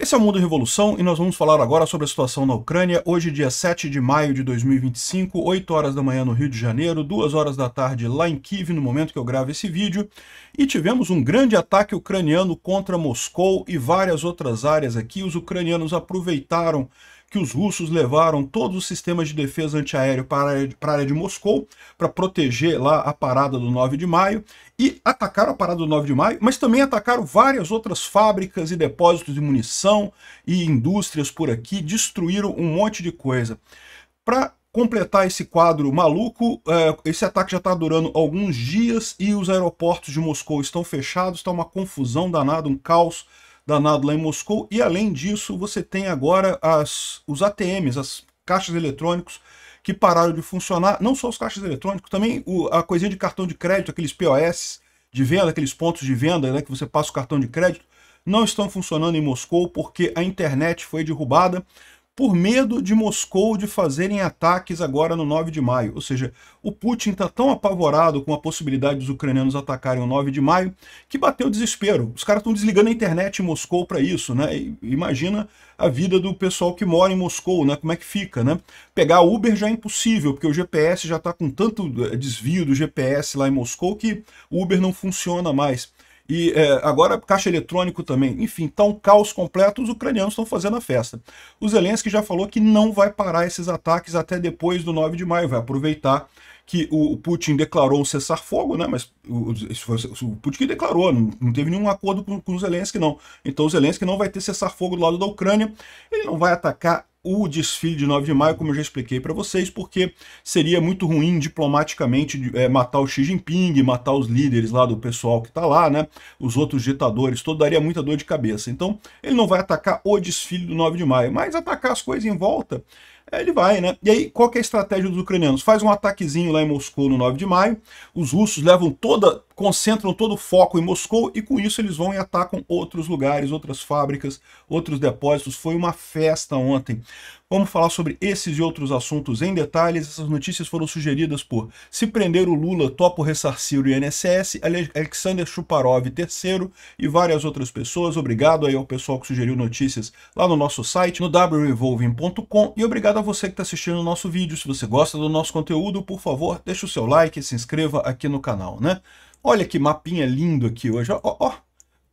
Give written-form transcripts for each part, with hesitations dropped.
Esse é o Mundo Revolução e nós vamos falar agora sobre a situação na Ucrânia. Hoje, dia 7 de maio de 2025, 8 horas da manhã no Rio de Janeiro, 2 horas da tarde lá em Kiev, no momento que eu gravo esse vídeo. E tivemos um grande ataque ucraniano contra Moscou e várias outras áreas aqui. Os ucranianos aproveitaram que os russos levaram todos os sistemas de defesa antiaéreo para a área de Moscou, para proteger lá a parada do 9 de maio, e atacaram a parada do 9 de maio, mas também atacaram várias outras fábricas e depósitos de munição e indústrias por aqui, destruíram um monte de coisa. Para completar esse quadro maluco, esse ataque já está durando alguns dias e os aeroportos de Moscou estão fechados, está uma confusão danada, um caos danado lá em Moscou, e além disso você tem agora os ATMs, as caixas eletrônicos, que pararam de funcionar, não só os caixas eletrônicos, também a coisinha de cartão de crédito, aqueles POS de venda, aqueles pontos de venda, né, que você passa o cartão de crédito, não estão funcionando em Moscou porque a internet foi derrubada, por medo de Moscou de fazerem ataques agora no 9 de maio. Ou seja, o Putin está tão apavorado com a possibilidade dos ucranianos atacarem o 9 de maio que bateu o desespero. Os caras estão desligando a internet em Moscou para isso, né? E imagina a vida do pessoal que mora em Moscou, né? Como é que fica, né? Pegar Uber já é impossível, porque o GPS já está com tanto desvio do GPS lá em Moscou que o Uber não funciona mais. E agora caixa eletrônico também. Enfim, tá um caos completo, os ucranianos estão fazendo a festa. O Zelensky já falou que não vai parar esses ataques até depois do 9 de maio, vai aproveitar que o Putin declarou o cessar-fogo, né? Mas o Putin que declarou, não teve nenhum acordo com o Zelensky, não. Então o Zelensky não vai ter cessar-fogo do lado da Ucrânia, ele não vai atacar o desfile de 9 de maio, como eu já expliquei para vocês, porque seria muito ruim diplomaticamente matar o Xi Jinping, matar os líderes lá do pessoal que está lá, né? Os outros ditadores, todo daria muita dor de cabeça. Então, ele não vai atacar o desfile do 9 de maio, mas atacar as coisas em volta, ele vai, né? E aí, qual que é a estratégia dos ucranianos? Faz um ataquezinho lá em Moscou no 9 de maio, os russos concentram todo o foco em Moscou e com isso eles vão e atacam outros lugares, outras fábricas, outros depósitos. Foi uma festa ontem. Vamos falar sobre esses e outros assuntos em detalhes. Essas notícias foram sugeridas por Se Prender o Lula, Topo Ressarcir o INSS, Alexander Chuparov III e várias outras pessoas. Obrigado aí ao pessoal que sugeriu notícias lá no nosso site, no wrevolving.com, e obrigado a você que está assistindo o nosso vídeo. Se você gosta do nosso conteúdo, por favor, deixa o seu like e se inscreva aqui no canal, né? Olha que mapinha lindo aqui hoje, ó.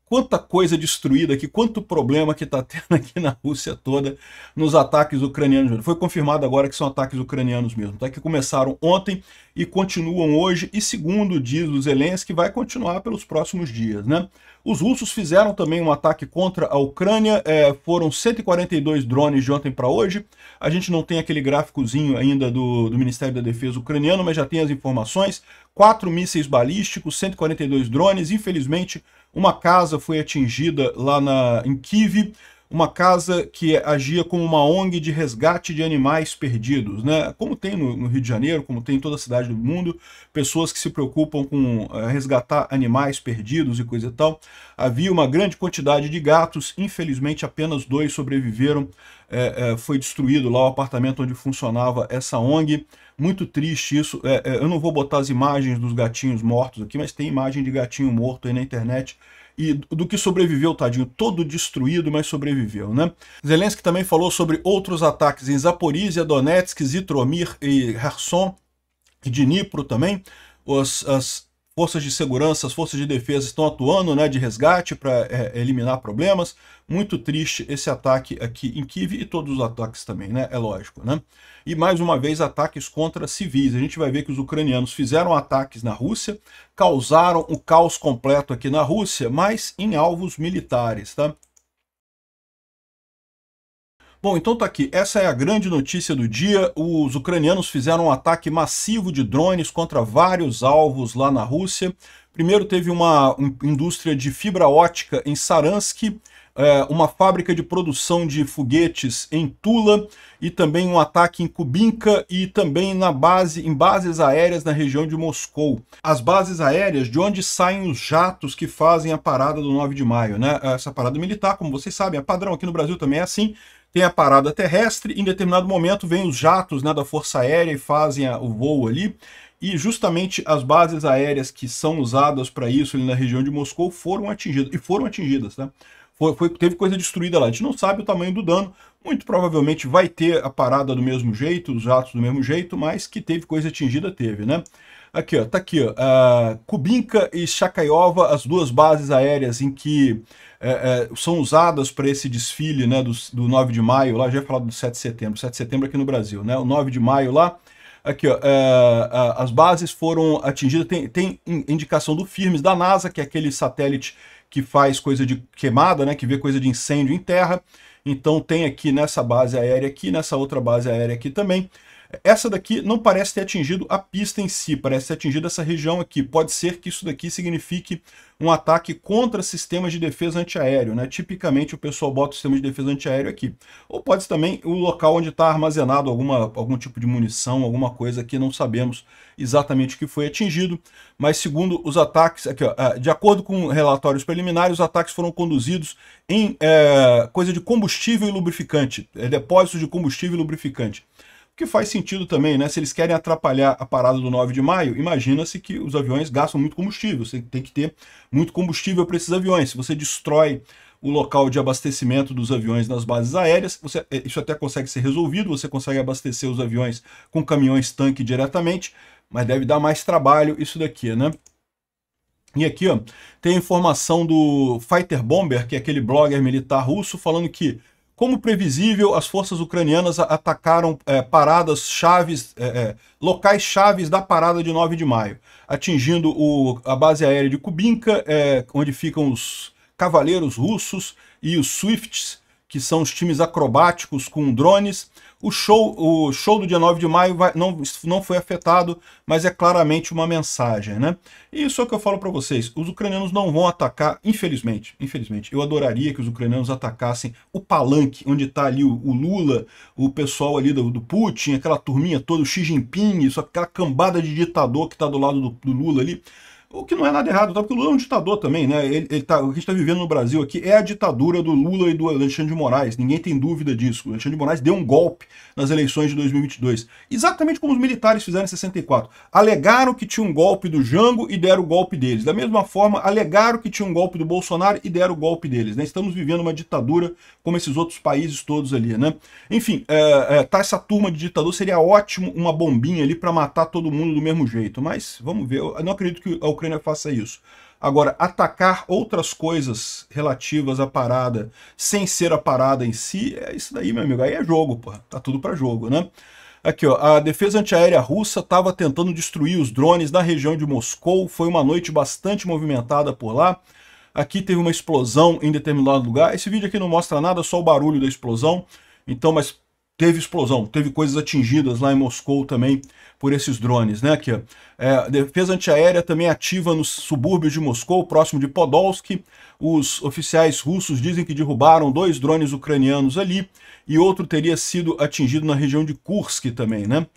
Quanta coisa destruída aqui, quanto problema que está tendo aqui na Rússia toda nos ataques ucranianos. Foi confirmado agora que são ataques ucranianos mesmo, tá? Que começaram ontem e continuam hoje, e segundo diz o Zelensky, vai continuar pelos próximos dias, né? Os russos fizeram também um ataque contra a Ucrânia, foram 142 drones de ontem para hoje. A gente não tem aquele gráficozinho ainda do Ministério da Defesa ucraniano, mas já tem as informações. 4 mísseis balísticos, 142 drones, infelizmente uma casa foi atingida lá em Kiev, uma casa que agia como uma ONG de resgate de animais perdidos, né? Como tem no Rio de Janeiro, como tem em toda a cidade do mundo, pessoas que se preocupam com resgatar animais perdidos e coisa e tal. Havia uma grande quantidade de gatos, infelizmente apenas 2 sobreviveram, foi destruído lá o apartamento onde funcionava essa ONG. Muito triste isso, eu não vou botar as imagens dos gatinhos mortos aqui, mas tem imagem de gatinho morto aí na internet, e do que sobreviveu, tadinho, todo destruído, mas sobreviveu, né? Zelensky também falou sobre outros ataques em Zaporizhia, Donetsk, Zitomir e Kherson, e Dnipro também. As forças de segurança, as forças de defesa estão atuando, né, de resgate para eliminar problemas. Muito triste esse ataque aqui em Kiev e todos os ataques também, né? É lógico, né? E mais uma vez ataques contra civis. A gente vai ver que os ucranianos fizeram ataques na Rússia, causaram o caos completo aqui na Rússia, mas em alvos militares, tá? Bom, então tá aqui, essa é a grande notícia do dia. Os ucranianos fizeram um ataque massivo de drones contra vários alvos lá na Rússia. Primeiro teve uma indústria de fibra ótica em Saransk, uma fábrica de produção de foguetes em Tula, e também um ataque em Kubinka e também em bases aéreas na região de Moscou. As bases aéreas de onde saem os jatos que fazem a parada do 9 de maio, né? Essa parada militar, como vocês sabem, é padrão, aqui no Brasil também é assim. Tem a parada terrestre, em determinado momento vem os jatos, né, da Força Aérea e fazem o voo ali. E justamente as bases aéreas que são usadas para isso ali na região de Moscou foram atingidas, tá? Teve coisa destruída lá. A gente não sabe o tamanho do dano. Muito provavelmente vai ter a parada do mesmo jeito, os jatos do mesmo jeito, mas que teve coisa atingida, teve, né? Aqui, ó, tá aqui, ó. Kubinka e Chakayova, as duas bases aéreas em que são usadas para esse desfile, né, do 9 de maio, lá já ia falar do 7 de setembro, 7 de setembro aqui no Brasil, né? O 9 de maio lá. Aqui, ó, as bases foram atingidas, tem indicação do Firmes da NASA, que é aquele satélite que faz coisa de queimada, né, que vê coisa de incêndio em terra. Então tem aqui nessa base aérea aqui, nessa outra base aérea aqui também. Essa daqui não parece ter atingido a pista em si, parece ter atingido essa região aqui. Pode ser que isso daqui signifique um ataque contra sistemas de defesa antiaéreo, né? Tipicamente o pessoal bota o sistema de defesa antiaéreo aqui. Ou pode ser também o local onde está armazenado algum tipo de munição, alguma coisa que não sabemos exatamente o que foi atingido. Mas segundo os ataques, aqui, ó, de acordo com relatórios preliminares, os ataques foram conduzidos em coisa de combustível e lubrificante, depósitos de combustível e lubrificante. Que faz sentido também, né? Se eles querem atrapalhar a parada do 9 de maio, imagina-se que os aviões gastam muito combustível. Você tem que ter muito combustível para esses aviões. Se você destrói o local de abastecimento dos aviões nas bases aéreas, isso até consegue ser resolvido, você consegue abastecer os aviões com caminhões-tanque diretamente, mas deve dar mais trabalho isso daqui, né? E aqui, ó, tem a informação do Fighter Bomber, que é aquele blogger militar russo, falando que, como previsível, as forças ucranianas atacaram paradas chaves, locais chaves da parada de 9 de maio, atingindo a base aérea de Kubinka, onde ficam os cavaleiros russos e os Swifts, que são os times acrobáticos com drones. O show do dia 9 de maio não foi afetado, mas é claramente uma mensagem, né? E isso é o que eu falo para vocês, os ucranianos não vão atacar, infelizmente, eu adoraria que os ucranianos atacassem o palanque, onde está ali o Lula, o pessoal ali do Putin, aquela turminha toda, o Xi Jinping, aquela cambada de ditador que está do lado do Lula ali. O que não é nada errado, tá? Porque o Lula é um ditador também, né? O que a gente está vivendo no Brasil aqui é a ditadura do Lula e do Alexandre de Moraes. Ninguém tem dúvida disso. O Alexandre de Moraes deu um golpe nas eleições de 2022. Exatamente como os militares fizeram em 64. Alegaram que tinha um golpe do Jango e deram o golpe deles. Da mesma forma, alegaram que tinha um golpe do Bolsonaro e deram o golpe deles, né? Estamos vivendo uma ditadura como esses outros países todos ali, né? Enfim, tá essa turma de ditador, seria ótimo uma bombinha ali para matar todo mundo do mesmo jeito. Mas, vamos ver, eu não acredito que a Ucrânia faça isso. Agora, atacar outras coisas relativas à parada sem ser a parada em si, isso daí, meu amigo, aí é jogo, pô. Tá tudo para jogo, né? Aqui, ó, a defesa antiaérea russa estava tentando destruir os drones na região de Moscou. Foi uma noite bastante movimentada por lá. Aqui teve uma explosão em determinado lugar. Esse vídeo aqui não mostra nada, só o barulho da explosão. Então, mas teve explosão, teve coisas atingidas lá em Moscou também por esses drones, né? Aqui, ó. A defesa antiaérea também ativa nos subúrbios de Moscou, próximo de Podolsky. Os oficiais russos dizem que derrubaram 2 drones ucranianos ali e outro teria sido atingido na região de Kursk também, né?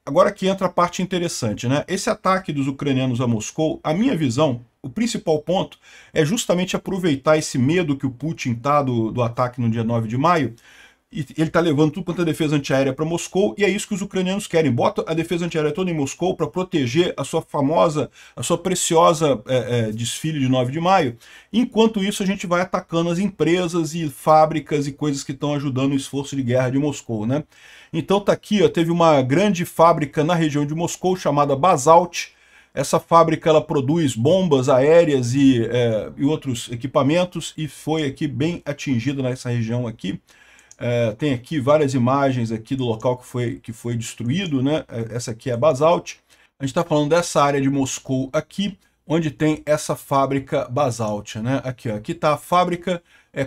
Agora que entra a parte interessante, né? Esse ataque dos ucranianos a Moscou, a minha visão, o principal ponto é justamente aproveitar esse medo que o Putin tá do ataque no dia 9 de maio, e ele está levando tudo quanto é defesa antiaérea para Moscou, e é isso que os ucranianos querem. Bota a defesa antiaérea toda em Moscou para proteger a sua preciosa desfile de 9 de maio. Enquanto isso, a gente vai atacando as empresas e fábricas e coisas que estão ajudando o esforço de guerra de Moscou, né? Então tá aqui, ó, teve uma grande fábrica na região de Moscou chamada Basalt. Essa fábrica ela produz bombas aéreas e outros equipamentos e foi aqui bem atingida nessa região aqui. Tem aqui várias imagens aqui do local que foi destruído, né? Essa aqui é a Basalt. A gente está falando dessa área de Moscou aqui, onde tem essa fábrica Basalt, né? Aqui, ó, aqui está a fábrica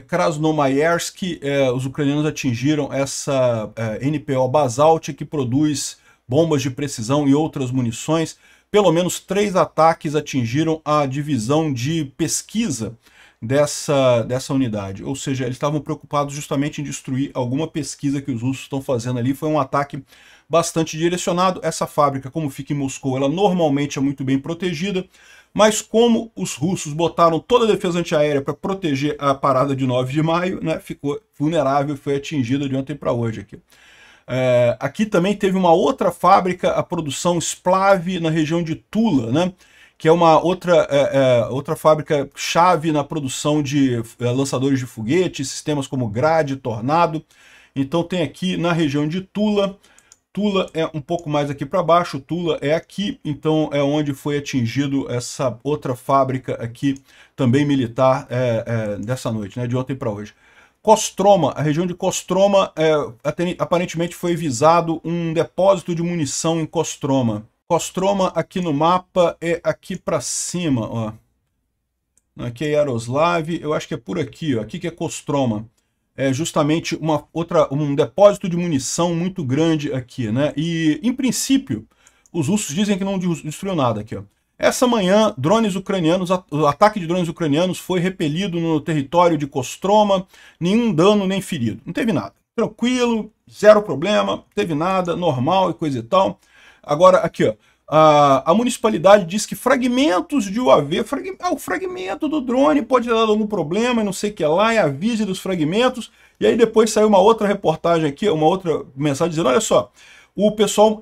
Krasnomayersky. Os ucranianos atingiram essa NPO Basalt, que produz bombas de precisão e outras munições. Pelo menos 3 ataques atingiram a divisão de pesquisa dessa unidade. Ou seja, eles estavam preocupados justamente em destruir alguma pesquisa que os russos estão fazendo ali. Foi um ataque bastante direcionado. Essa fábrica, como fica em Moscou, ela normalmente é muito bem protegida, mas como os russos botaram toda a defesa antiaérea para proteger a parada de 9 de maio, né, ficou vulnerável e foi atingida de ontem para hoje aqui. Aqui também teve uma outra fábrica, a produção Splav, na região de Tula, né? que é uma outra fábrica chave na produção de lançadores de foguetes, sistemas como Grad, Tornado. Então tem aqui na região de Tula. Tula é um pouco mais aqui para baixo, Tula é aqui, então é onde foi atingido essa outra fábrica aqui, também militar, dessa noite, né, de ontem para hoje. Kostroma, a região de Kostroma, aparentemente foi visado um depósito de munição em Kostroma. Kostroma aqui no mapa é aqui para cima, ó. Aqui é Yaroslav, eu acho que é por aqui, ó. Aqui que é Kostroma. É justamente um depósito de munição muito grande aqui, né? E, em princípio, os russos dizem que não destruiu nada aqui, ó. Essa manhã, drones ucranianos, o ataque de drones ucranianos foi repelido no território de Kostroma, nenhum dano nem ferido. Não teve nada. Tranquilo, zero problema, não teve nada, normal e coisa e tal. Agora, aqui, ó. A municipalidade diz que fragmentos de UAV, o fragmento do drone pode ter dado algum problema, não sei o que lá, e avise dos fragmentos. E aí depois saiu uma outra reportagem aqui, uma outra mensagem dizendo, olha só, o pessoal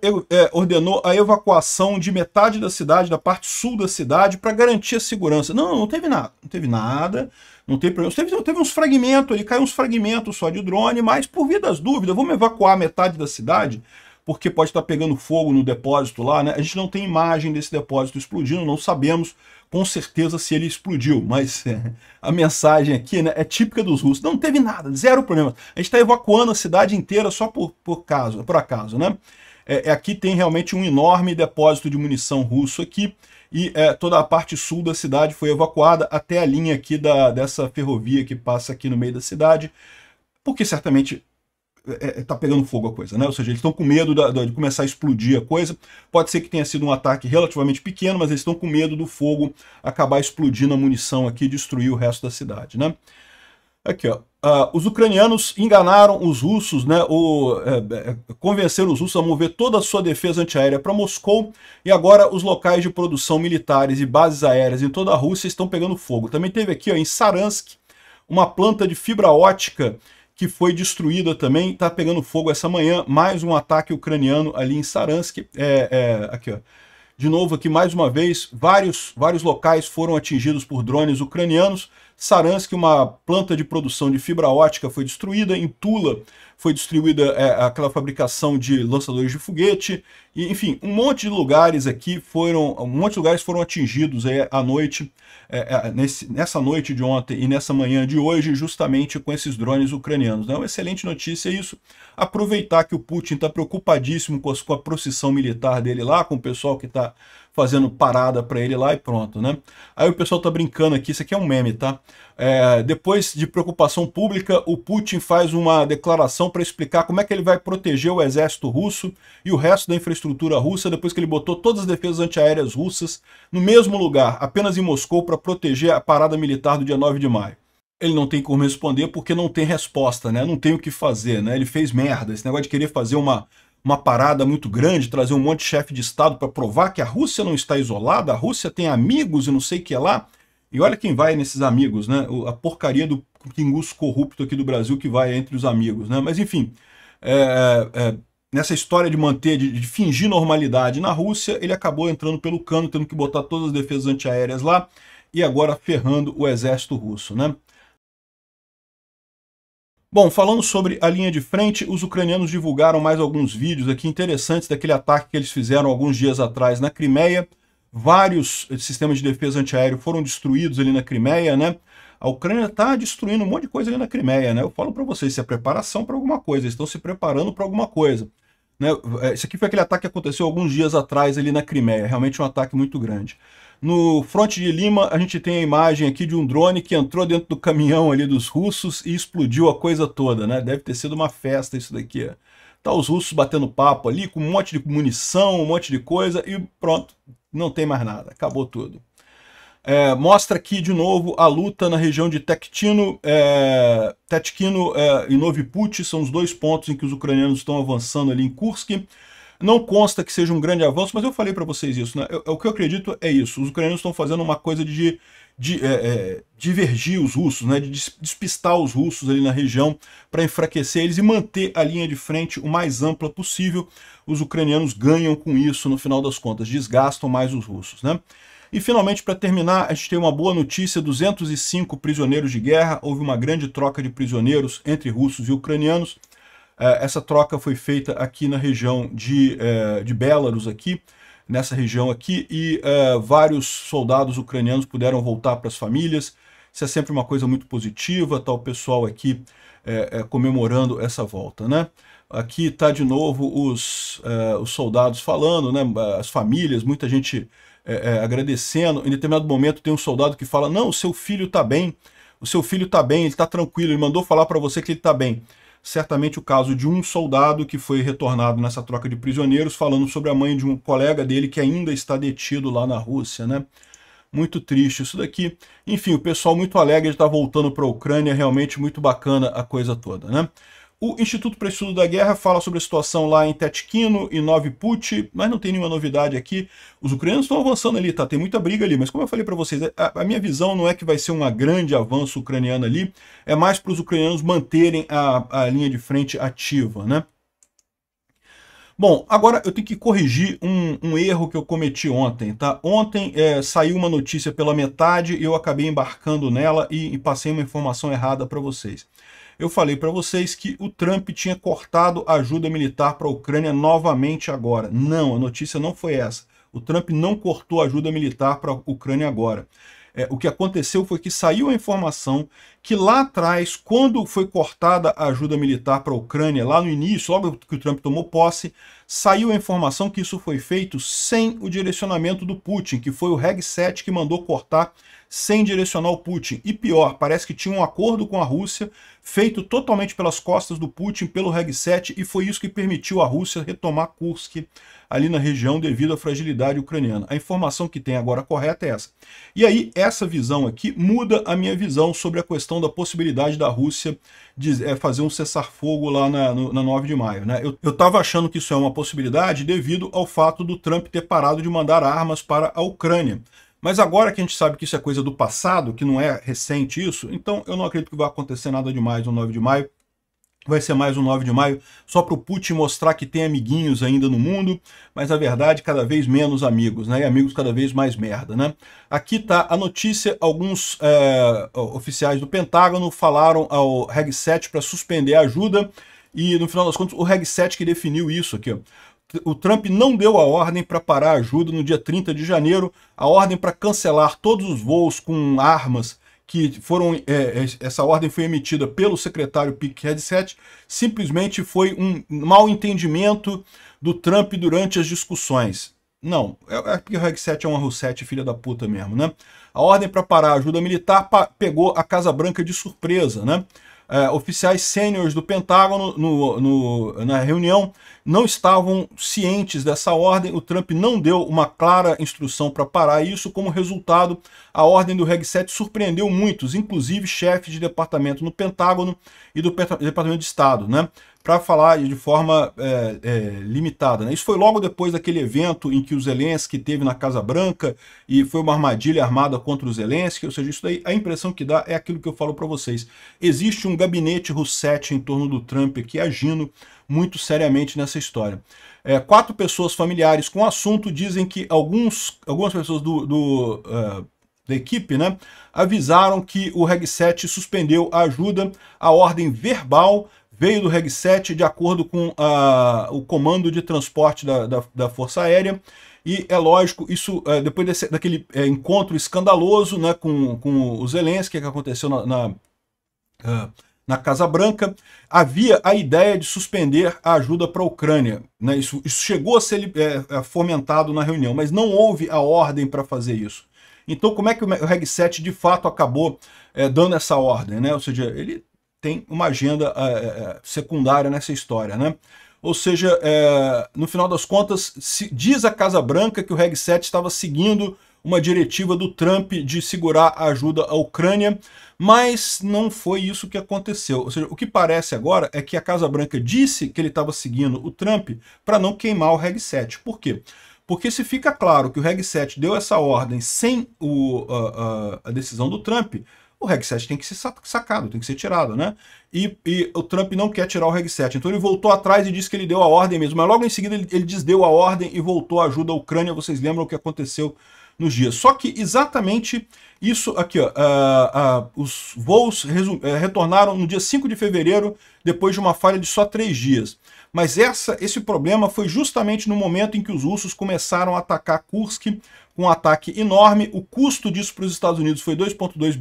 ordenou a evacuação de metade da cidade, da parte sul da cidade, para garantir a segurança. Não, não teve nada, não teve nada, não teve problema. Teve uns fragmentos, caiu uns fragmentos só de drone, mas por via das dúvidas, vamos evacuar metade da cidade, porque pode estar pegando fogo no depósito lá, né? A gente não tem imagem desse depósito explodindo, não sabemos com certeza se ele explodiu, mas a mensagem aqui, né, é típica dos russos. Não teve nada, zero problema. A gente está evacuando a cidade inteira só por acaso, né? Aqui tem realmente um enorme depósito de munição russo aqui, e toda a parte sul da cidade foi evacuada até a linha aqui dessa ferrovia que passa aqui no meio da cidade, porque certamente tá pegando fogo a coisa, né? Ou seja, eles estão com medo de começar a explodir a coisa. Pode ser que tenha sido um ataque relativamente pequeno, mas eles estão com medo do fogo acabar explodindo a munição aqui e destruir o resto da cidade, né? Aqui, ó. Os ucranianos enganaram os russos, né? Convenceram os russos a mover toda a sua defesa antiaérea para Moscou, e agora os locais de produção militares e bases aéreas em toda a Rússia estão pegando fogo. Também teve aqui, ó, em Saransk, uma planta de fibra ótica que foi destruída também, está pegando fogo essa manhã, mais um ataque ucraniano ali em Saransk. Aqui, ó. De novo aqui, mais uma vez, vários locais foram atingidos por drones ucranianos. Saransk, uma planta de produção de fibra ótica, foi destruída. Em Tula foi destruída aquela fabricação de lançadores de foguete. E, enfim, um monte de lugares aqui foram atingidos à noite, nessa noite de ontem e nessa manhã de hoje, justamente com esses drones ucranianos. É uma excelente notícia isso. Aproveitar que o Putin está preocupadíssimo com a procissão militar dele lá, com o pessoal que está fazendo parada para ele lá e pronto, né? Aí o pessoal tá brincando aqui, isso aqui é um meme, tá? Depois de preocupação pública, o Putin faz uma declaração para explicar como é que ele vai proteger o exército russo e o resto da infraestrutura russa, depois que ele botou todas as defesas antiaéreas russas no mesmo lugar, apenas em Moscou, para proteger a parada militar do dia 9 de maio. Ele não tem como responder porque não tem resposta, né? Não tem o que fazer, né? Ele fez merda. Esse negócio de querer fazer uma parada muito grande, trazer um monte de chefe de Estado para provar que a Rússia não está isolada, a Rússia tem amigos e não sei o que lá. E olha quem vai nesses amigos, né? A porcaria do pinguço corrupto aqui do Brasil que vai entre os amigos, né? Mas enfim, nessa história de manter, de fingir normalidade na Rússia, ele acabou entrando pelo cano, tendo que botar todas as defesas antiaéreas lá e agora ferrando o exército russo, né? Bom, falando sobre a linha de frente, os ucranianos divulgaram mais alguns vídeos aqui interessantes daquele ataque que eles fizeram alguns dias atrás na Crimeia. Vários sistemas de defesa antiaéreo foram destruídos ali na Crimeia, né? A Ucrânia está destruindo um monte de coisa ali na Crimeia, né? Eu falo para vocês, isso é preparação para alguma coisa, eles estão se preparando para alguma coisa, né? Esse aqui foi aquele ataque que aconteceu alguns dias atrás ali na Crimeia, realmente um ataque muito grande. No fronte de Lima, a gente tem a imagem aqui de um drone que entrou dentro do caminhão ali dos russos e explodiu a coisa toda, né? Deve ter sido uma festa isso daqui. Tá os russos batendo papo ali, com um monte de munição, um monte de coisa, e pronto, não tem mais nada, acabou tudo. Mostra aqui de novo a luta na região de Tetkino e Noviput, são os dois pontos em que os ucranianos estão avançando ali em Kursk. Não consta que seja um grande avanço, mas eu falei para vocês isso, né? O que eu acredito é isso. Os ucranianos estão fazendo uma coisa de divergir os russos, né? De despistar os russos ali na região para enfraquecer eles e manter a linha de frente o mais ampla possível. Os ucranianos ganham com isso no final das contas, desgastam mais os russos, né? E finalmente, para terminar, a gente tem uma boa notícia: 205 prisioneiros de guerra. Houve uma grande troca de prisioneiros entre russos e ucranianos. Essa troca foi feita aqui na região de Belarus, aqui, nessa região aqui, e vários soldados ucranianos puderam voltar para as famílias. Isso é sempre uma coisa muito positiva, tá o pessoal aqui comemorando essa volta, né? Aqui está de novo os soldados falando, né? As famílias, muita gente agradecendo. Em determinado momento tem um soldado que fala: não, o seu filho está bem, o seu filho está bem, ele está tranquilo, ele mandou falar para você que ele está bem. Certamente o caso de um soldado que foi retornado nessa troca de prisioneiros, falando sobre a mãe de um colega dele que ainda está detido lá na Rússia, né? Muito triste isso daqui. Enfim, o pessoal muito alegre de estar voltando para a Ucrânia, realmente muito bacana a coisa toda, né? O Instituto para o Estudo da Guerra fala sobre a situação lá em Tetkino e Novi Put, mas não tem nenhuma novidade aqui. Os ucranianos estão avançando ali, tá? Tem muita briga ali, mas como eu falei para vocês, a minha visão não é que vai ser um grande avanço ucraniano ali, é mais para os ucranianos manterem a linha de frente ativa, né? Bom, agora eu tenho que corrigir um erro que eu cometi ontem, tá? Ontem saiu uma notícia pela metade e eu acabei embarcando nela e passei uma informação errada para vocês. Eu falei para vocês que o Trump tinha cortado a ajuda militar para a Ucrânia novamente agora. Não, a notícia não foi essa. O Trump não cortou a ajuda militar para a Ucrânia agora. O que aconteceu foi que saiu a informação que lá atrás, quando foi cortada a ajuda militar para a Ucrânia, lá no início, logo que o Trump tomou posse, saiu a informação que isso foi feito sem o direcionamento do Putin, que foi o Reg 7 que mandou cortar sem direcionar o Putin. E pior, parece que tinha um acordo com a Rússia, feito totalmente pelas costas do Putin, pelo Reg 7, e foi isso que permitiu a Rússia retomar Kursk ali na região devido à fragilidade ucraniana. A informação que tem agora correta é essa. E aí, essa visão aqui muda a minha visão sobre a questão da possibilidade da Rússia de fazer um cessar-fogo lá na 9 de maio. Né? Eu estava achando que isso é uma possibilidade devido ao fato do Trump ter parado de mandar armas para a Ucrânia. Mas agora que a gente sabe que isso é coisa do passado, que não é recente isso, então eu não acredito que vai acontecer nada demais no 9 de maio. Vai ser mais um 9 de maio só para o Putin mostrar que tem amiguinhos ainda no mundo, mas na verdade cada vez menos amigos, né? E amigos cada vez mais merda, né? Aqui tá a notícia: alguns oficiais do Pentágono falaram ao Reg 7 para suspender a ajuda, e no final das contas o Reg 7 que definiu isso aqui, ó. O Trump não deu a ordem para parar a ajuda no dia 30 de janeiro, a ordem para cancelar todos os voos com armas que foram, essa ordem foi emitida pelo secretário Pete Hegseth, simplesmente foi um mal entendimento do Trump durante as discussões. Não, porque o Hegseth é uma Rousseff, filha da puta mesmo, né? A ordem para parar a ajuda militar pegou a Casa Branca de surpresa, né? Oficiais sêniores do Pentágono na reunião não estavam cientes dessa ordem. O Trump não deu uma clara instrução para parar isso. Como resultado, a ordem do Reg 7 surpreendeu muitos, inclusive chefes de departamento no Pentágono e do Departamento de Estado, né? Para falar de forma limitada, né? Isso foi logo depois daquele evento em que o Zelensky esteve na Casa Branca e foi uma armadilha armada contra o Zelensky. Ou seja, isso daí, a impressão que dá é aquilo que eu falo para vocês. Existe um gabinete Rousseff em torno do Trump aqui agindo muito seriamente nessa história. 4 pessoas familiares com o assunto dizem que algumas pessoas da equipe, né, avisaram que o Reg 7 suspendeu a ajuda. A ordem verbal veio do Reg 7 de acordo com o comando de transporte da Força Aérea. E é lógico, isso depois daquele encontro escandaloso, né, com o Zelensky que aconteceu na Casa Branca, havia a ideia de suspender a ajuda para a Ucrânia. Né? Isso chegou a ser fomentado na reunião, mas não houve a ordem para fazer isso. Então, como é que o Reg 7 de fato acabou dando essa ordem? Né? Ou seja, ele tem uma agenda secundária nessa história. Né? Ou seja, no final das contas, diz a Casa Branca que o Reg 7 estava seguindo uma diretiva do Trump de segurar a ajuda à Ucrânia, mas não foi isso que aconteceu. Ou seja, o que parece agora é que a Casa Branca disse que ele estava seguindo o Trump para não queimar o Reg 7. Por quê? Porque se fica claro que o Reg 7 deu essa ordem sem a decisão do Trump, o Reg 7 tem que ser sacado, tem que ser tirado, né? E o Trump não quer tirar o Reg 7. Então ele voltou atrás e disse que ele deu a ordem mesmo. Mas logo em seguida ele desdeu a ordem e voltou a ajuda à Ucrânia. Vocês lembram o que aconteceu nos dias. Só que exatamente isso aqui, ó, os voos retornaram no dia 5 de fevereiro, depois de uma falha de só 3 dias. Mas esse problema foi justamente no momento em que os russos começaram a atacar Kursk com um ataque enorme. O custo disso para os Estados Unidos foi 2,2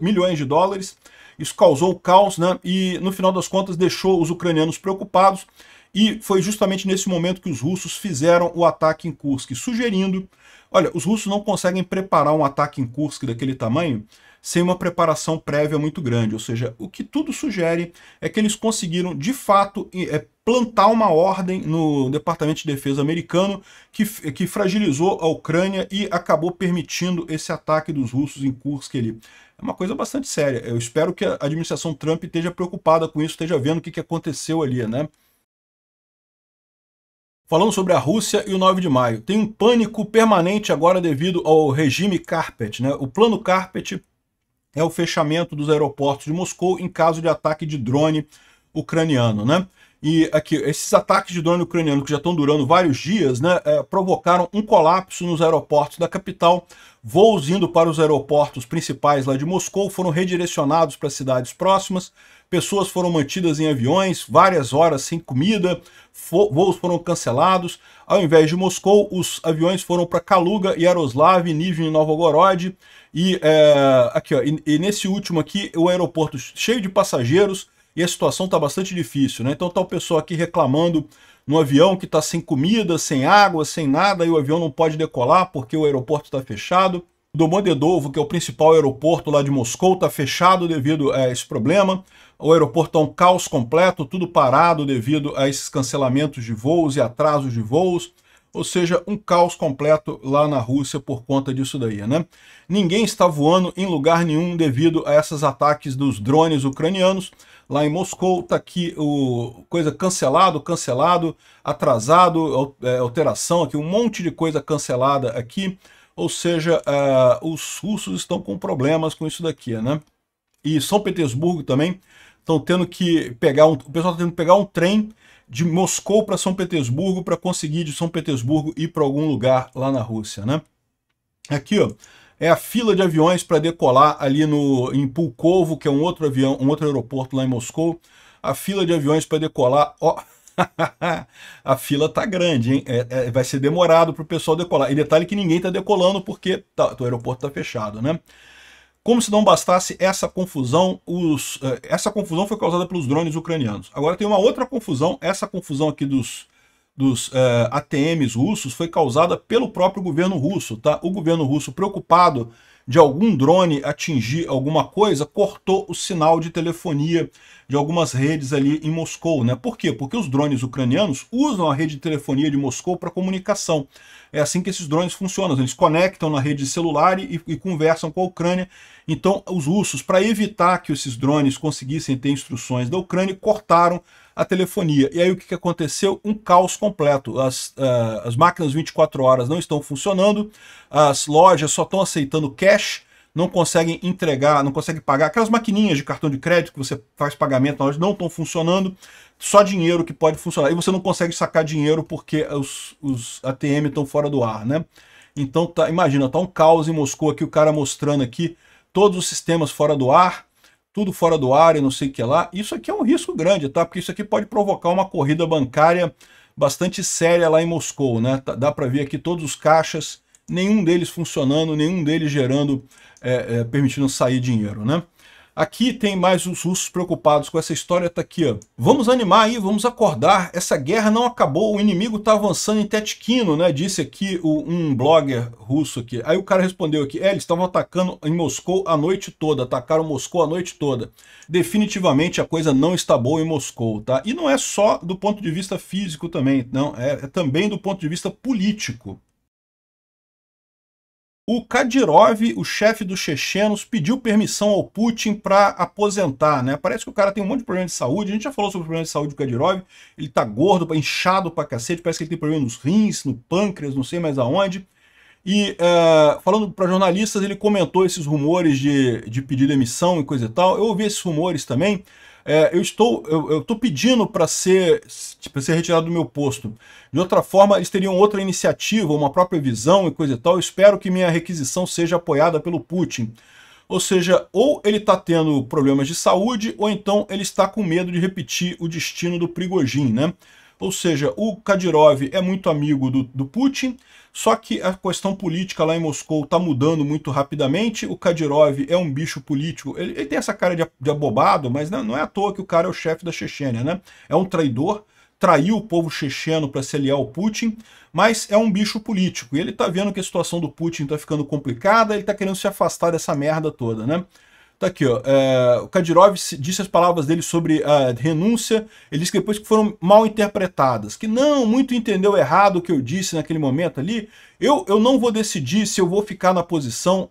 milhões de dólares. Isso causou caos, né? E no final das contas deixou os ucranianos preocupados. E foi justamente nesse momento que os russos fizeram o ataque em Kursk, sugerindo... Olha, os russos não conseguem preparar um ataque em Kursk daquele tamanho sem uma preparação prévia muito grande. Ou seja, o que tudo sugere é que eles conseguiram, de fato, plantar uma ordem no Departamento de Defesa americano que fragilizou a Ucrânia e acabou permitindo esse ataque dos russos em Kursk ali. É uma coisa bastante séria. Eu espero que a administração Trump esteja preocupada com isso, esteja vendo o que aconteceu ali, né? Falando sobre a Rússia e o 9 de maio, tem um pânico permanente agora devido ao regime Carpet, né? O plano Carpet é o fechamento dos aeroportos de Moscou em caso de ataque de drone ucraniano, né? E aqui, esses ataques de drone ucraniano que já estão durando vários dias, né, provocaram um colapso nos aeroportos da capital. Voos indo para os aeroportos principais lá de Moscou foram redirecionados para cidades próximas. Pessoas foram mantidas em aviões, várias horas sem comida, voos foram cancelados. Ao invés de Moscou, os aviões foram para Kaluga, Yaroslav, Nizhny Novgorod. E, aqui, ó, e nesse último aqui, o aeroporto cheio de passageiros, e a situação está bastante difícil, né? Então tá o pessoal aqui reclamando no avião que está sem comida, sem água, sem nada, e o avião não pode decolar porque o aeroporto está fechado. Domodedovo, que é o principal aeroporto lá de Moscou, está fechado devido a esse problema. O aeroporto está um caos completo, tudo parado devido a esses cancelamentos de voos e atrasos de voos. Ou seja, um caos completo lá na Rússia por conta disso daí, né? Ninguém está voando em lugar nenhum devido a esses ataques dos drones ucranianos. Lá em Moscou está aqui o coisa cancelado, atrasado, alteração aqui, um monte de coisa cancelada aqui. Ou seja, os russos estão com problemas com isso daqui, né? E São Petersburgo também estão tendo que pegar o pessoal está tendo que pegar um trem de Moscou para São Petersburgo para conseguir de São Petersburgo ir para algum lugar lá na Rússia, né? Aqui, ó, é a fila de aviões para decolar ali em Pulkovo, que é um outro aeroporto lá em Moscou. A fila de aviões para decolar, ó, a fila tá grande, hein? Vai ser demorado para o pessoal decolar. E detalhe que ninguém está decolando porque o aeroporto está fechado, né? Como se não bastasse essa confusão, essa confusão foi causada pelos drones ucranianos. Agora tem uma outra confusão, essa confusão aqui dos ATMs russos foi causada pelo próprio governo russo, tá? O governo russo, preocupado de algum drone atingir alguma coisa, cortou o sinal de telefonia de algumas redes ali em Moscou, né? Por quê? Porque os drones ucranianos usam a rede de telefonia de Moscou para comunicação. É assim que esses drones funcionam, eles conectam na rede celular e conversam com a Ucrânia. Então os russos, para evitar que esses drones conseguissem ter instruções da Ucrânia, cortaram a telefonia. E aí o que aconteceu? Um caos completo. As máquinas 24 horas não estão funcionando, as lojas só estão aceitando cash, não conseguem entregar, não conseguem pagar. Aquelas maquininhas de cartão de crédito que você faz pagamento na loja não estão funcionando, só dinheiro que pode funcionar. E você não consegue sacar dinheiro porque os ATM estão fora do ar, né? Então, imagina, tá um caos em Moscou aqui, o cara mostrando aqui todos os sistemas fora do ar, tudo fora do ar e não sei o que lá. Isso aqui é um risco grande, tá? Porque isso aqui pode provocar uma corrida bancária bastante séria lá em Moscou, né? Dá para ver aqui todos os caixas, nenhum deles funcionando, nenhum deles gerando, permitindo sair dinheiro, né? Aqui tem mais os russos preocupados com essa história, tá aqui, ó. Vamos animar aí, vamos acordar, essa guerra não acabou, o inimigo tá avançando em Tetkino, né? Disse aqui um blogger russo aqui. Aí o cara respondeu aqui, eles estavam atacando em Moscou a noite toda, atacaram Moscou a noite toda. Definitivamente a coisa não está boa em Moscou, tá? E não é só do ponto de vista físico também, não, é também do ponto de vista político. O Kadyrov, o chefe dos chechenos, pediu permissão ao Putin para aposentar, né? Parece que o cara tem um monte de problema de saúde. A gente já falou sobre o problema de saúde do Kadyrov. Ele tá gordo, inchado pra cacete, parece que ele tem problema nos rins, no pâncreas, não sei mais aonde. E falando para jornalistas, ele comentou esses rumores de pedir demissão e coisa e tal. Eu ouvi esses rumores também. eu estou pedindo para ser retirado do meu posto. De outra forma, eles teriam outra iniciativa, uma própria visão e coisa e tal. Eu espero que minha requisição seja apoiada pelo Putin. Ou seja, ou ele está tendo problemas de saúde, ou então ele está com medo de repetir o destino do Prigozhin, né? Ou seja, o Kadyrov é muito amigo do Putin, só que a questão política lá em Moscou está mudando muito rapidamente. O Kadyrov é um bicho político, ele tem essa cara de abobado, mas não é à toa que o cara é o chefe da Chechênia, né? É um traidor, traiu o povo checheno para se aliar ao Putin, mas é um bicho político. E ele está vendo que a situação do Putin está ficando complicada, ele está querendo se afastar dessa merda toda, né? Tá aqui, ó. O Kadyrov disse as palavras dele sobre a renúncia. Ele disse que depois que foram mal interpretadas, que não, muito entendeu errado o que eu disse naquele momento ali. Eu não vou decidir se eu vou ficar na posição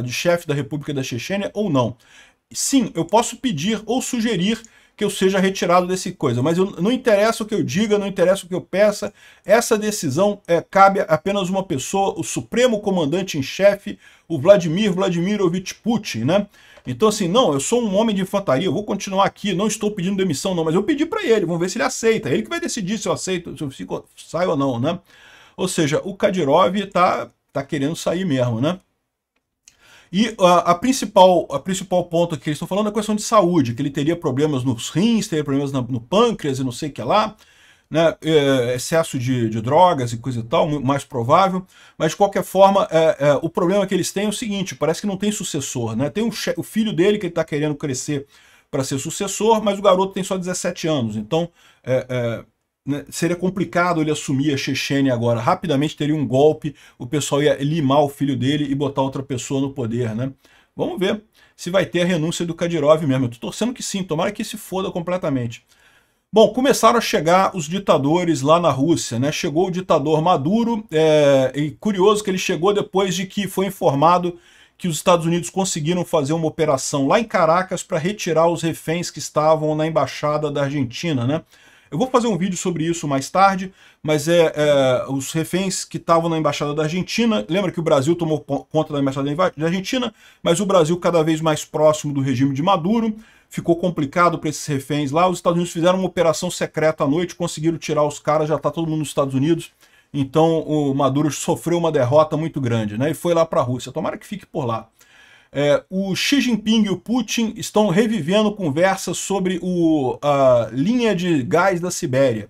de chefe da República da Chechênia ou não. Sim, eu posso pedir ou sugerir que eu seja retirado desse coisa, mas não interessa o que eu diga, não interessa o que eu peça, essa decisão cabe a apenas uma pessoa, o supremo comandante em chefe, o Vladimir Vladimirovich Putin, né? Então assim, não, eu sou um homem de infantaria, eu vou continuar aqui, não estou pedindo demissão não, mas eu pedi para ele, vamos ver se ele aceita, ele que vai decidir se eu aceito, se eu saio ou não, né? Ou seja, o Kadyrov tá querendo sair mesmo, né? E a principal ponto que eles estão falando é a questão de saúde, que ele teria problemas nos rins, teria problemas no pâncreas e não sei o que lá, né, excesso de drogas e coisa e tal, mais provável, mas de qualquer forma, o problema que eles têm é o seguinte, parece que não tem sucessor, né, tem o filho dele que ele está querendo crescer para ser sucessor, mas o garoto tem só 17 anos, então né, seria complicado ele assumir a Chechênia agora, rapidamente teria um golpe, o pessoal ia limar o filho dele e botar outra pessoa no poder, né? Vamos ver se vai ter a renúncia do Kadyrov mesmo, eu tô torcendo que sim, tomara que se foda completamente. Bom, começaram a chegar os ditadores lá na Rússia, né? Chegou o ditador Maduro, e curioso que ele chegou depois de que foi informado que os Estados Unidos conseguiram fazer uma operação lá em Caracas para retirar os reféns que estavam na embaixada da Argentina, né? Eu vou fazer um vídeo sobre isso mais tarde, mas os reféns que estavam na Embaixada da Argentina, lembra que o Brasil tomou conta da Embaixada da Argentina, mas o Brasil cada vez mais próximo do regime de Maduro, ficou complicado para esses reféns lá, os Estados Unidos fizeram uma operação secreta à noite, conseguiram tirar os caras, já está todo mundo nos Estados Unidos, então o Maduro sofreu uma derrota muito grande, né, e foi lá para a Rússia, tomara que fique por lá. O Xi Jinping e o Putin estão revivendo conversas sobre a linha de gás da Sibéria.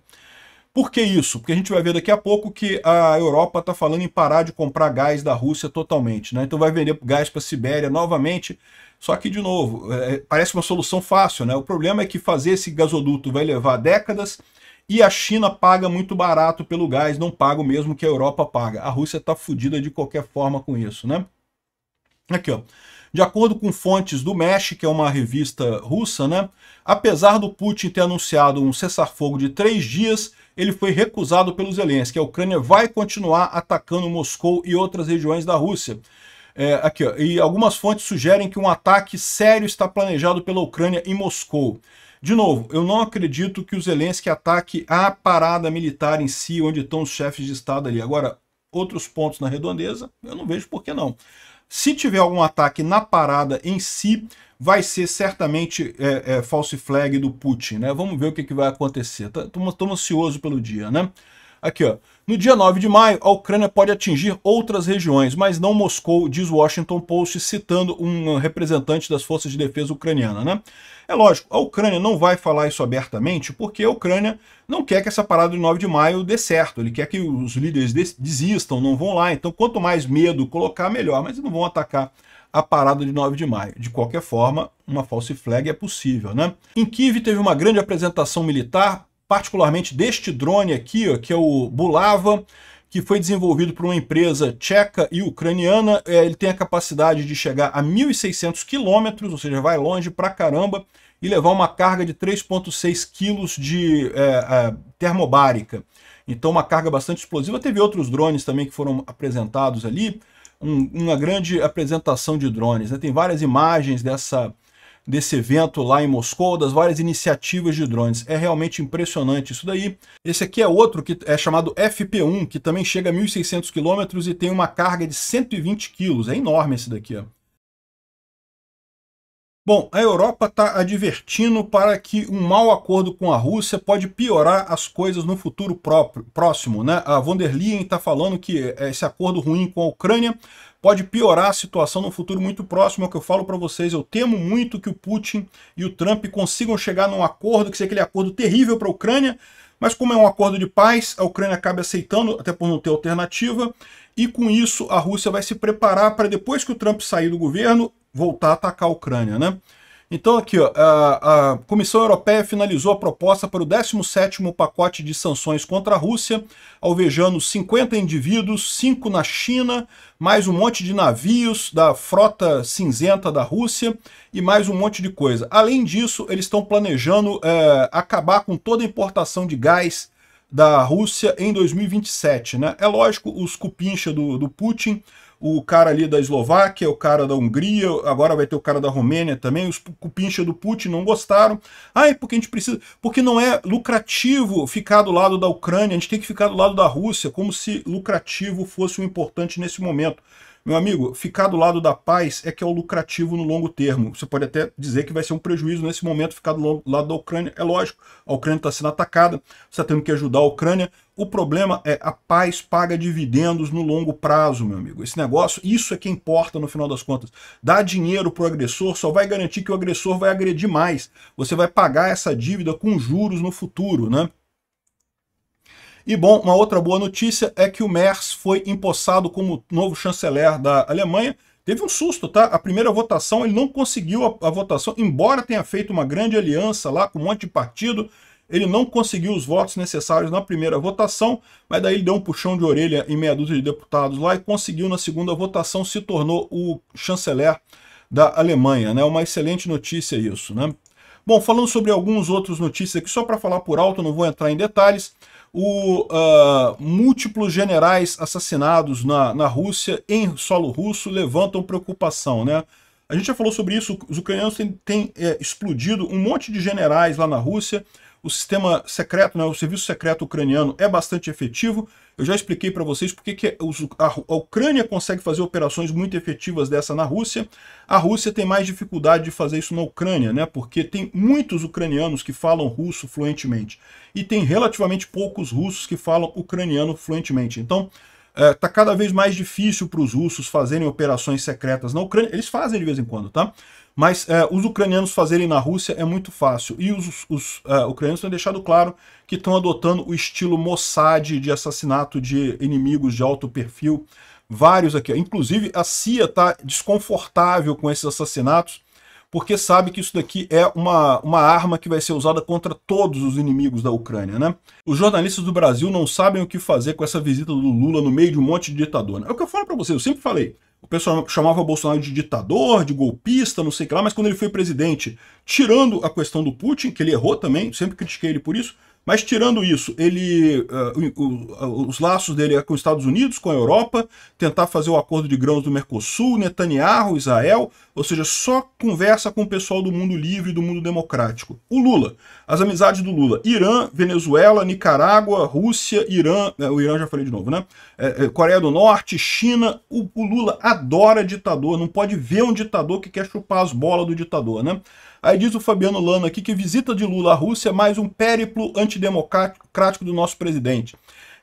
Por que isso? Porque a gente vai ver daqui a pouco que a Europa está falando em parar de comprar gás da Rússia totalmente, né? Então vai vender gás para a Sibéria novamente, só que, de novo, parece uma solução fácil, né? O problema é que fazer esse gasoduto vai levar décadas e a China paga muito barato pelo gás, não paga o mesmo que a Europa paga. A Rússia está fodida de qualquer forma com isso, né? Aqui, ó. De acordo com fontes do Mesh, que é uma revista russa, né, apesar do Putin ter anunciado um cessar-fogo de 3 dias, ele foi recusado pelo Zelensky. A Ucrânia vai continuar atacando Moscou e outras regiões da Rússia. Aqui, ó, e algumas fontes sugerem que um ataque sério está planejado pela Ucrânia em Moscou. De novo, eu não acredito que o Zelensky ataque a parada militar em si, onde estão os chefes de Estado ali. Agora, outros pontos na redondeza, eu não vejo por que não. Se tiver algum ataque na parada em si, vai ser certamente false flag do Putin, né? Vamos ver o que vai acontecer. Estou ansioso pelo dia, né? Aqui, ó. No dia 9 de maio, a Ucrânia pode atingir outras regiões, mas não Moscou, diz o Washington Post, citando um representante das Forças de Defesa ucraniana, né? É lógico, a Ucrânia não vai falar isso abertamente, porque a Ucrânia não quer que essa parada de 9 de maio dê certo, ele quer que os líderes desistam, não vão lá, então quanto mais medo colocar, melhor, mas não vão atacar a parada de 9 de maio. De qualquer forma, uma false flag é possível, né? Em Kiev teve uma grande apresentação militar, particularmente deste drone aqui, ó, que é o Bulava, que foi desenvolvido por uma empresa tcheca e ucraniana. Ele tem a capacidade de chegar a 1.600 quilômetros, ou seja, vai longe pra caramba, e levar uma carga de 3,6 quilos de termobárica. Então uma carga bastante explosiva. Teve outros drones também que foram apresentados ali, uma grande apresentação de drones, né? Tem várias imagens desse evento lá em Moscou, das várias iniciativas de drones. É realmente impressionante isso daí. Esse aqui é outro que é chamado FP1, que também chega a 1.600 km e tem uma carga de 120 kg. É enorme esse daqui, ó. Bom, a Europa está advertindo para que um mau acordo com a Rússia pode piorar as coisas no futuro próximo, né? A von der Leyen está falando que esse acordo ruim com a Ucrânia pode piorar a situação no futuro muito próximo. É o que eu falo para vocês. Eu temo muito que o Putin e o Trump consigam chegar num acordo, que seja aquele acordo terrível para a Ucrânia, mas como é um acordo de paz, a Ucrânia acaba aceitando, até por não ter alternativa, e com isso a Rússia vai se preparar para, depois que o Trump sair do governo, voltar a atacar a Ucrânia, né? Então aqui, ó, a Comissão Europeia finalizou a proposta para o 17º pacote de sanções contra a Rússia, alvejando 50 indivíduos, 5 na China, mais um monte de navios da frota cinzenta da Rússia e mais um monte de coisa. Além disso, eles estão planejando acabar com toda a importação de gás da Rússia em 2027, né? É lógico, os cupincha do Putin, o cara ali da Eslováquia, o cara da Hungria, agora vai ter o cara da Romênia também, os cupincha do Putin não gostaram. Ah, porque a gente precisa... Porque não é lucrativo ficar do lado da Ucrânia, a gente tem que ficar do lado da Rússia, como se lucrativo fosse o importante nesse momento. Meu amigo, ficar do lado da paz é que é o lucrativo no longo termo. Você pode até dizer que vai ser um prejuízo nesse momento ficar do lado da Ucrânia. É lógico, a Ucrânia está sendo atacada, você está tendo que ajudar a Ucrânia. O problema é a paz paga dividendos no longo prazo, meu amigo. Esse negócio, isso é que importa no final das contas. Dar dinheiro para o agressor só vai garantir que o agressor vai agredir mais. Você vai pagar essa dívida com juros no futuro, né? E bom, uma outra boa notícia é que o Merz foi empossado como novo chanceler da Alemanha. Teve um susto, tá? A primeira votação, ele não conseguiu a votação, embora tenha feito uma grande aliança lá com um monte de partido, ele não conseguiu os votos necessários na primeira votação, mas daí ele deu um puxão de orelha em meia dúzia de deputados lá e conseguiu na segunda votação, se tornou o chanceler da Alemanha, né? Uma excelente notícia isso, né? Bom, falando sobre alguns outros notícias aqui, só para falar por alto, não vou entrar em detalhes, múltiplos generais assassinados na Rússia, em solo russo, levantam preocupação, né? A gente já falou sobre isso, os ucranianos têm explodido um monte de generais lá na Rússia, o sistema secreto, né, o serviço secreto ucraniano é bastante efetivo. Eu já expliquei para vocês porque que a Ucrânia consegue fazer operações muito efetivas dessa na Rússia. A Rússia tem mais dificuldade de fazer isso na Ucrânia, né, porque tem muitos ucranianos que falam russo fluentemente e tem relativamente poucos russos que falam ucraniano fluentemente. Então, tá cada vez mais difícil para os russos fazerem operações secretas na Ucrânia. Eles fazem de vez em quando, tá? Mas os ucranianos fazerem na Rússia é muito fácil. E os ucranianos têm deixado claro que estão adotando o estilo Mossad de assassinato de inimigos de alto perfil. Vários aqui. Inclusive, a CIA está desconfortável com esses assassinatos, porque sabe que isso daqui é uma arma que vai ser usada contra todos os inimigos da Ucrânia, né? Os jornalistas do Brasil não sabem o que fazer com essa visita do Lula no meio de um monte de ditador, né? É o que eu falo para vocês, eu sempre falei. O pessoal chamava Bolsonaro de ditador, de golpista, não sei o que lá, mas quando ele foi presidente, tirando a questão do Putin, que ele errou também, sempre critiquei ele por isso, mas tirando isso, ele, os laços dele é com os Estados Unidos, com a Europa, tentar fazer o acordo de grãos do Mercosul, Netanyahu, Israel, ou seja, só conversa com o pessoal do mundo livre, do mundo democrático. O Lula, as amizades do Lula, Irã, Venezuela, Nicarágua, Rússia, Irã, o Irã já falei de novo, né? Coreia do Norte, China, o Lula adora ditador, não pode ver um ditador que quer chupar as bolas do ditador, né? Aí diz o Fabiano Lano aqui que visita de Lula à Rússia é mais um périplo antidemocrático do nosso presidente.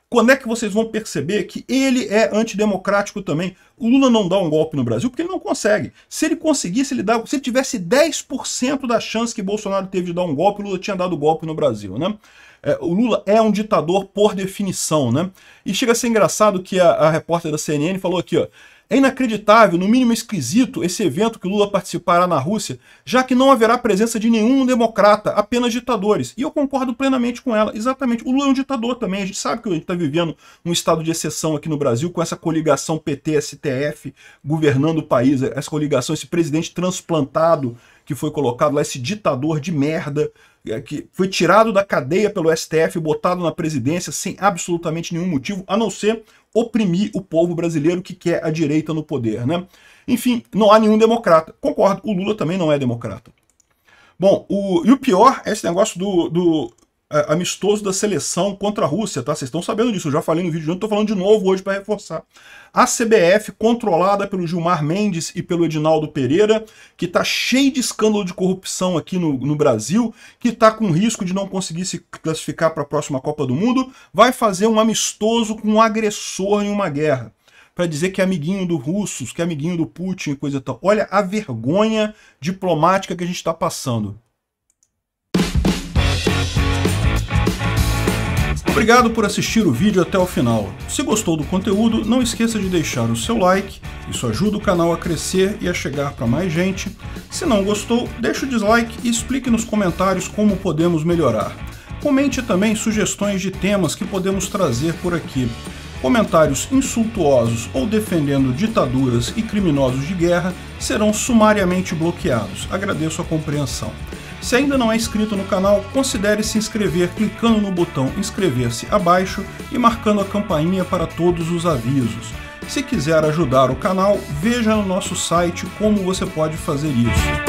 Quando é que vocês vão perceber que ele é antidemocrático também? O Lula não dá um golpe no Brasil porque ele não consegue. Se ele conseguisse, se ele tivesse 10% da chance que Bolsonaro teve de dar um golpe, o Lula tinha dado golpe no Brasil, né? O Lula é um ditador por definição, né? E chega a ser engraçado que a repórter da CNN falou aqui, ó, é inacreditável, no mínimo esquisito, esse evento que o Lula participará na Rússia, já que não haverá presença de nenhum democrata, apenas ditadores. E eu concordo plenamente com ela, exatamente. O Lula é um ditador também, a gente sabe que a gente está vivendo um estado de exceção aqui no Brasil, com essa coligação PT-STF governando o país, essa coligação, esse presidente transplantado que foi colocado lá, esse ditador de merda, que foi tirado da cadeia pelo STF, botado na presidência sem absolutamente nenhum motivo, a não ser oprimir o povo brasileiro que quer a direita no poder, né? Enfim, não há nenhum democrata. Concordo, o Lula também não é democrata. Bom, e o pior é esse negócio amistoso da seleção contra a Rússia, tá? Vocês estão sabendo disso, eu já falei no vídeo, não estou falando de novo hoje para reforçar. A CBF, controlada pelo Gilmar Mendes e pelo Edinaldo Pereira, que está cheio de escândalo de corrupção aqui no Brasil, que está com risco de não conseguir se classificar para a próxima Copa do Mundo, vai fazer um amistoso com um agressor em uma guerra, para dizer que é amiguinho do russos, que é amiguinho do Putin e coisa e tal. Olha a vergonha diplomática que a gente está passando. Obrigado por assistir o vídeo até o final. Se gostou do conteúdo, não esqueça de deixar o seu like, isso ajuda o canal a crescer e a chegar para mais gente. Se não gostou, deixe o dislike e explique nos comentários como podemos melhorar. Comente também sugestões de temas que podemos trazer por aqui. Comentários insultuosos ou defendendo ditaduras e criminosos de guerra serão sumariamente bloqueados. Agradeço a compreensão. Se ainda não é inscrito no canal, considere se inscrever clicando no botão inscrever-se abaixo e marcando a campainha para todos os avisos. Se quiser ajudar o canal, veja no nosso site como você pode fazer isso.